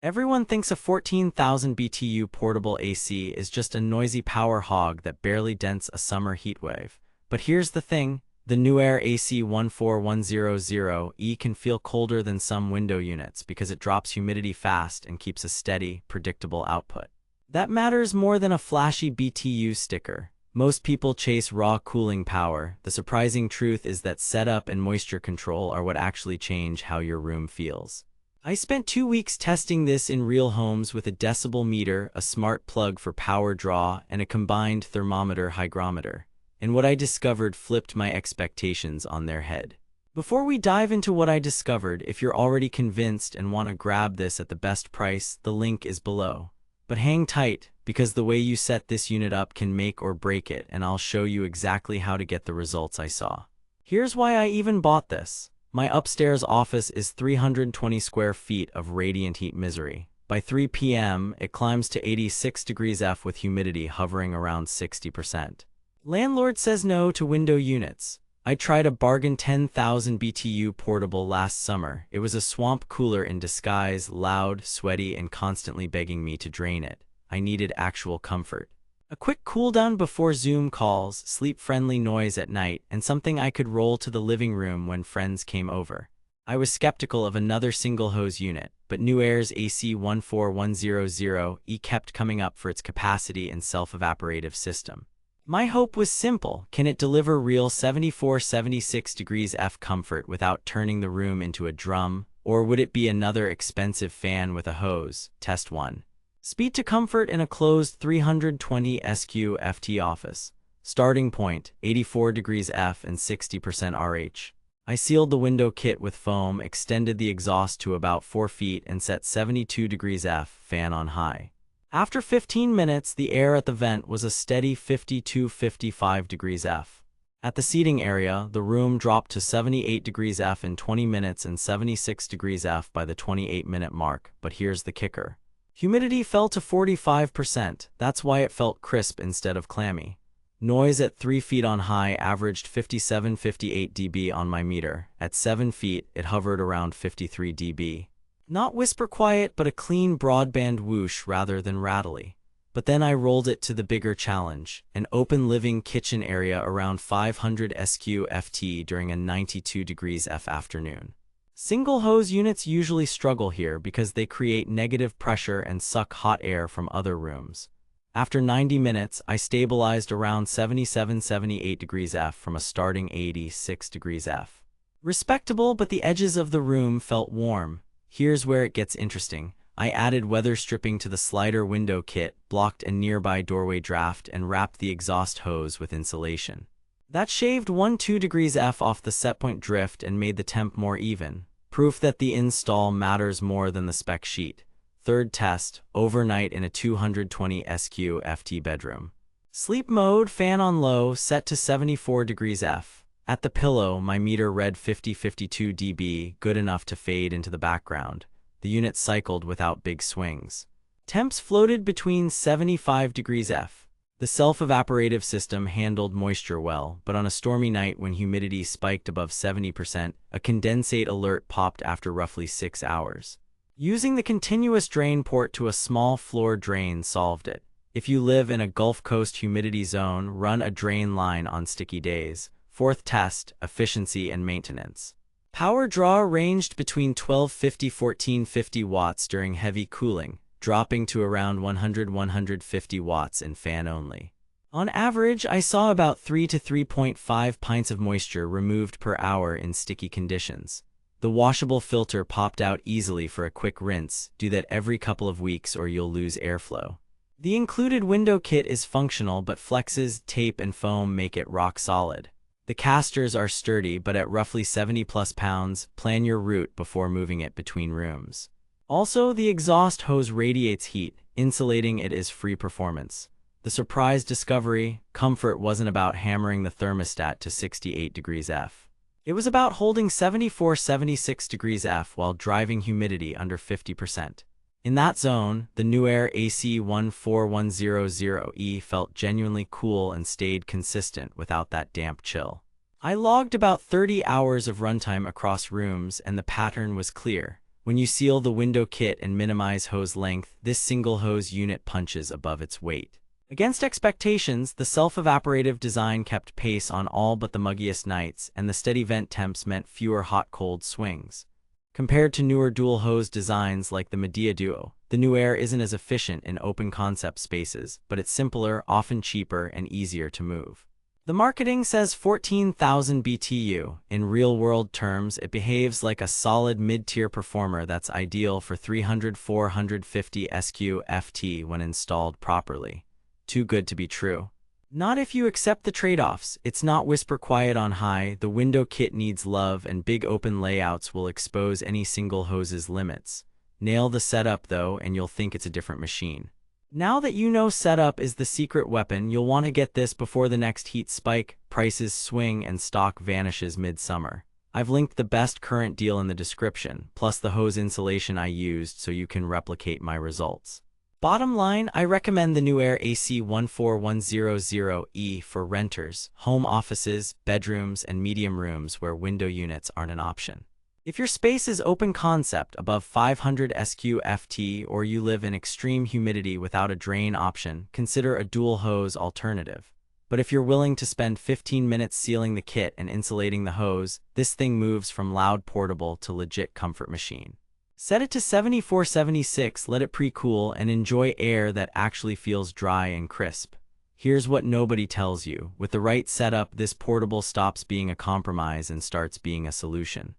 Everyone thinks a 14,000 BTU portable AC is just a noisy power hog that barely dents a summer heatwave. But here's the thing, the NewAir AC-14100E can feel colder than some window units because it drops humidity fast and keeps a steady, predictable output. That matters more than a flashy BTU sticker. Most people chase raw cooling power. The surprising truth is that setup and moisture control are what actually change how your room feels. I spent 2 weeks testing this in real homes with a decibel meter, a smart plug for power draw, and a combined thermometer-hygrometer. And what I discovered flipped my expectations on their head. Before we dive into what I discovered, if you're already convinced and want to grab this at the best price, the link is below. But hang tight, because the way you set this unit up can make or break it, and I'll show you exactly how to get the results I saw. Here's why I even bought this. My upstairs office is 320 square feet of radiant heat misery. By 3 p.m., it climbs to 86 degrees F with humidity hovering around 60%. Landlord says no to window units. I tried a bargain 10,000 BTU portable last summer. It was a swamp cooler in disguise, loud, sweaty, and constantly begging me to drain it. I needed actual comfort. A quick cool-down before Zoom calls, sleep-friendly noise at night, and something I could roll to the living room when friends came over. I was skeptical of another single-hose unit, but NewAir's AC-14100E kept coming up for its capacity and self-evaporative system. My hope was simple. Can it deliver real 74-76 degrees F comfort without turning the room into a drum? Or would it be another expensive fan with a hose? Test 1. Speed to comfort in a closed 320 SQ FT office. Starting point, 84 degrees F and 60% RH. I sealed the window kit with foam, extended the exhaust to about 4 feet, and set 72 degrees F, fan on high. After 15 minutes, the air at the vent was a steady 50-55 degrees F. At the seating area, the room dropped to 78 degrees F in 20 minutes and 76 degrees F by the 28-minute mark. But here's the kicker. Humidity fell to 45%. That's why it felt crisp instead of clammy. Noise at 3 feet on high averaged 57-58 dB on my meter. At 7 feet, it hovered around 53 dB. Not whisper quiet, but a clean broadband whoosh rather than rattly. But then I rolled it to the bigger challenge, an open living kitchen area around 500 SQ FT during a 92 degrees F afternoon. Single hose units usually struggle here because they create negative pressure and suck hot air from other rooms. After 90 minutes, I stabilized around 77-78 degrees F from a starting 86 degrees F. Respectable, but the edges of the room felt warm. Here's where it gets interesting. I added weather stripping to the slider window kit, blocked a nearby doorway draft, and wrapped the exhaust hose with insulation. That shaved 1-2 degrees F off the setpoint drift and made the temp more even. Proof that the install matters more than the spec sheet. Third test, overnight in a 220 SQ FT bedroom. Sleep mode, fan on low, set to 74 degrees F. At the pillow, my meter read 50-52 dB, good enough to fade into the background. The unit cycled without big swings. Temps floated between 75 degrees F. The self-evaporative system handled moisture well, but on a stormy night when humidity spiked above 70%, a condensate alert popped after roughly 6 hours. Using the continuous drain port to a small floor drain solved it. If you live in a Gulf Coast humidity zone, run a drain line on sticky days. Fourth test, efficiency and maintenance. Power draw ranged between 1250-1450 watts during heavy cooling, dropping to around 100-150 watts in fan only. On average, I saw about 3 to 3.5 pints of moisture removed per hour in sticky conditions. The washable filter popped out easily for a quick rinse. Do that every couple of weeks or you'll lose airflow. The included window kit is functional, but flexes, tape, and foam make it rock solid. The casters are sturdy, but at roughly 70+ pounds, plan your route before moving it between rooms. Also, the exhaust hose radiates heat, insulating it is free performance. The surprise discovery, comfort wasn't about hammering the thermostat to 68 degrees F. It was about holding 74-76 degrees F while driving humidity under 50%. In that zone, the NewAir AC-14100E felt genuinely cool and stayed consistent without that damp chill. I logged about 30 hours of runtime across rooms and the pattern was clear. When you seal the window kit and minimize hose length, this single hose unit punches above its weight. Against expectations, the self-evaporative design kept pace on all but the muggiest nights, and the steady vent temps meant fewer hot-cold swings. Compared to newer dual-hose designs like the Medea Duo, the NewAir isn't as efficient in open-concept spaces, but it's simpler, often cheaper, and easier to move. The marketing says 14,000 BTU. In real-world terms, it behaves like a solid mid-tier performer that's ideal for 300-450 SQ/FT when installed properly. Too good to be true. Not if you accept the trade-offs. It's not whisper quiet on high, the window kit needs love, and big open layouts will expose any single hose's limits. Nail the setup though, and you'll think it's a different machine. Now that you know setup is the secret weapon, you'll want to get this before the next heat spike, prices swing, and stock vanishes mid-summer. I've linked the best current deal in the description, plus the hose insulation I used so you can replicate my results. Bottom line, I recommend the NewAir AC-14100E for renters, home offices, bedrooms, and medium rooms where window units aren't an option. If your space is open concept above 500 SQ/FT or you live in extreme humidity without a drain option, consider a dual hose alternative. But if you're willing to spend 15 minutes sealing the kit and insulating the hose, this thing moves from loud portable to legit comfort machine. Set it to 74-76, let it pre-cool, and enjoy air that actually feels dry and crisp. Here's what nobody tells you. With the right setup, this portable stops being a compromise and starts being a solution.